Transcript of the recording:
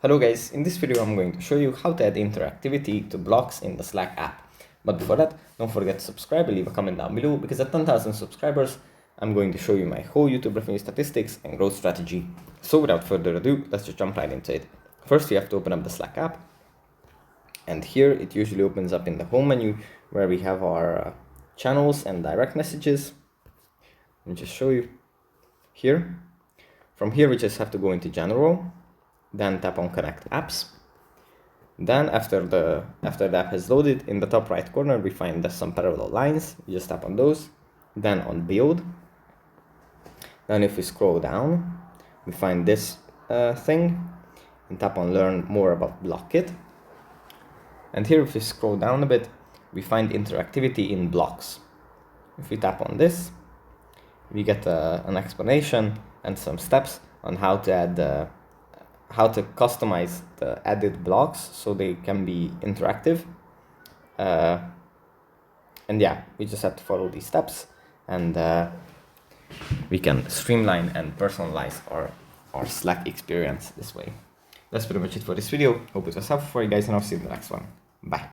Hello guys, in this video I'm going to show you how to add interactivity to blocks in the Slack app. But before that, don't forget to subscribe and leave a comment down below, because at 10,000 subscribers, I'm going to show you my whole YouTube revenue statistics and growth strategy. So without further ado, let's just jump right into it. First, you have to open up the Slack app. And here it usually opens up in the home menu where we have our channels and direct messages. Let me just show you here. From here, we just have to go into general. Then tap on Connect Apps. Then after the app has loaded, in the top right corner we find there's some parallel lines. You just tap on those. Then on Build. Then if we scroll down, we find this thing, and tap on Learn More About BlockKit. And here if we scroll down a bit, we find interactivity in blocks. If we tap on this, we get an explanation and some steps on how to add how to customize the added blocks so they can be interactive. And yeah, we just have to follow these steps, and we can streamline and personalize our Slack experience this way. That's pretty much it for this video. Hope it was helpful for you guys, and I'll see you in the next one. Bye.